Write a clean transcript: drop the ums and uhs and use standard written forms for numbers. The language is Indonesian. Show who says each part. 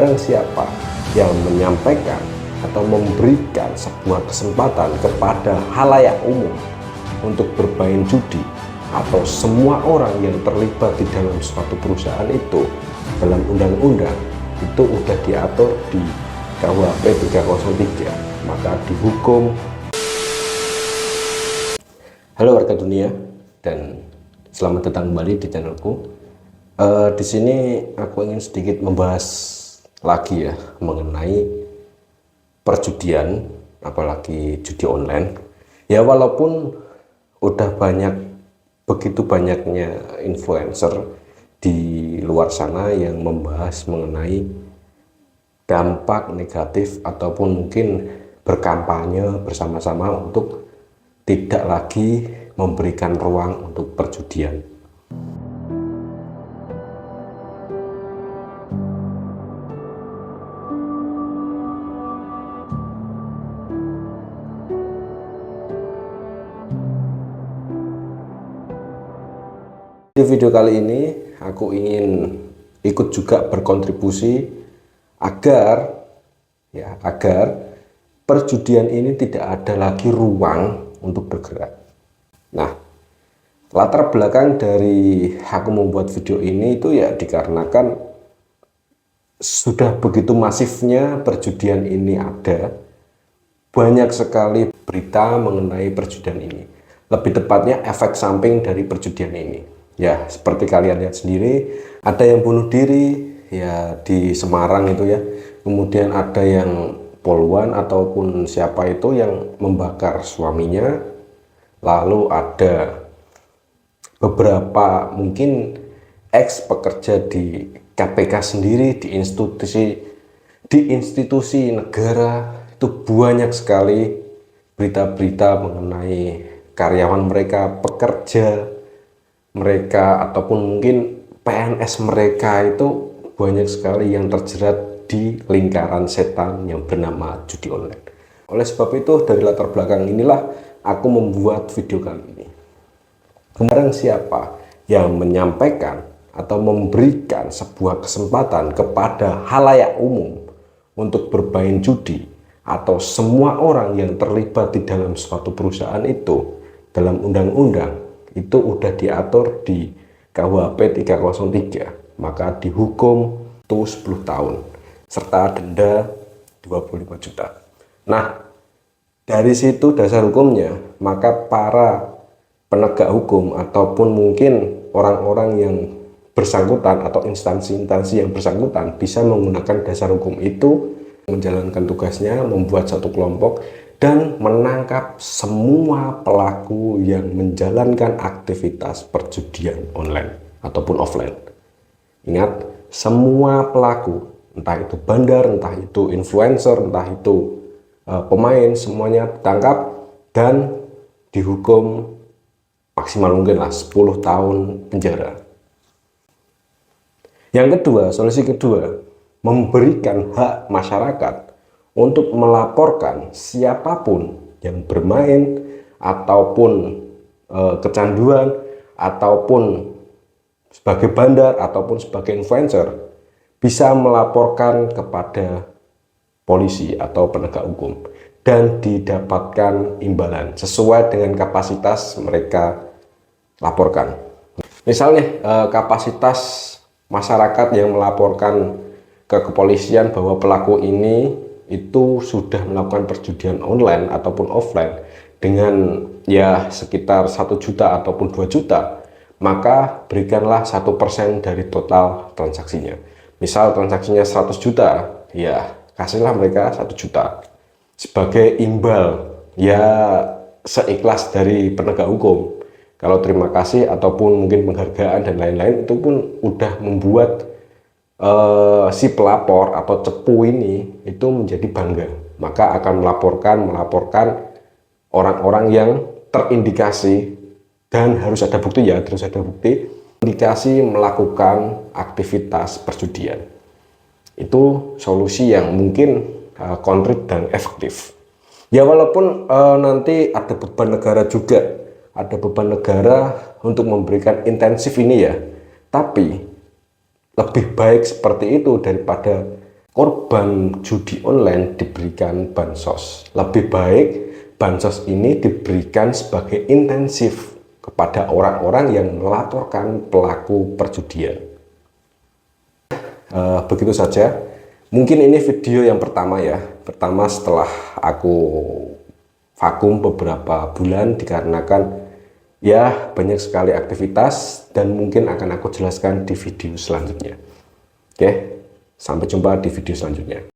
Speaker 1: Barang siapa yang menyampaikan atau memberikan sebuah kesempatan kepada halayak umum untuk bermain judi, atau semua orang yang terlibat di dalam suatu perusahaan itu, dalam undang-undang itu udah diatur di KUHP 303, maka dihukum. Halo warga dunia, dan selamat datang kembali di channelku. Di sini aku ingin sedikit membahas lagi ya mengenai perjudian, apalagi judi online. Ya walaupun udah begitu banyaknya influencer di luar sana yang membahas mengenai dampak negatif ataupun mungkin berkampanye bersama-sama untuk tidak lagi memberikan ruang untuk perjudian. Di video kali ini aku ingin ikut juga berkontribusi agar perjudian ini tidak ada lagi ruang untuk bergerak. Nah, latar belakang dari aku membuat video ini itu ya dikarenakan sudah begitu masifnya perjudian ini ada, banyak sekali berita mengenai perjudian ini, lebih tepatnya efek samping dari perjudian ini. Ya, seperti kalian lihat sendiri, ada yang bunuh diri ya di Semarang itu ya. Kemudian ada yang poluan ataupun siapa itu yang membakar suaminya. Lalu ada beberapa mungkin ex pekerja di KPK sendiri, di institusi negara, itu banyak sekali berita-berita mengenai karyawan mereka, pekerja mereka, ataupun mungkin PNS mereka itu banyak sekali yang terjerat di lingkaran setan yang bernama judi online. Oleh sebab itu, dari latar belakang inilah aku membuat video kali ini. Barang siapa yang menyampaikan atau memberikan sebuah kesempatan kepada halayak umum untuk bermain judi, atau semua orang yang terlibat di dalam suatu perusahaan itu, dalam undang-undang itu udah diatur di KUHP 303, maka dihukum tuh 10 tahun serta denda 25 juta. Nah, dari situ dasar hukumnya, maka para penegak hukum ataupun mungkin orang-orang yang bersangkutan atau instansi-instansi yang bersangkutan bisa menggunakan dasar hukum itu menjalankan tugasnya, membuat satu kelompok dan menangkap semua pelaku yang menjalankan aktivitas perjudian online ataupun offline. Ingat, semua pelaku, entah itu bandar, entah itu influencer, entah itu pemain, semuanya ditangkap dan dihukum maksimal mungkin lah 10 tahun penjara. Yang kedua, solusi kedua, memberikan hak masyarakat untuk melaporkan siapapun yang bermain ataupun kecanduan ataupun sebagai bandar ataupun sebagai influencer, bisa melaporkan kepada polisi atau penegak hukum dan didapatkan imbalan sesuai dengan kapasitas mereka laporkan. Misalnya kapasitas masyarakat yang melaporkan ke kepolisian bahwa pelaku ini itu sudah melakukan perjudian online ataupun offline dengan ya sekitar 1 juta ataupun 2 juta, maka berikanlah 1% dari total transaksinya. Misal transaksinya 100 juta, ya kasihlah mereka 1 juta sebagai imbal, ya seikhlas dari penegak hukum. Kalau terima kasih ataupun mungkin penghargaan dan lain-lain, itu pun udah membuat si pelapor atau cepu ini itu menjadi bangga, maka akan melaporkan orang-orang yang terindikasi, dan harus ada bukti ya, terus ada bukti indikasi melakukan aktivitas perjudian. Itu solusi yang mungkin konkret dan efektif. Ya walaupun nanti ada beban negara juga, ada beban negara untuk memberikan intensif ini ya, tapi lebih baik seperti itu daripada korban judi online diberikan bansos. Lebih baik bansos ini diberikan sebagai intensif kepada orang-orang yang melaporkan pelaku perjudian. Begitu saja. Mungkin ini video yang pertama ya. Pertama setelah aku vakum beberapa bulan dikarenakan ya banyak sekali aktivitas, dan mungkin akan aku jelaskan di video selanjutnya. Oke, sampai jumpa di video selanjutnya.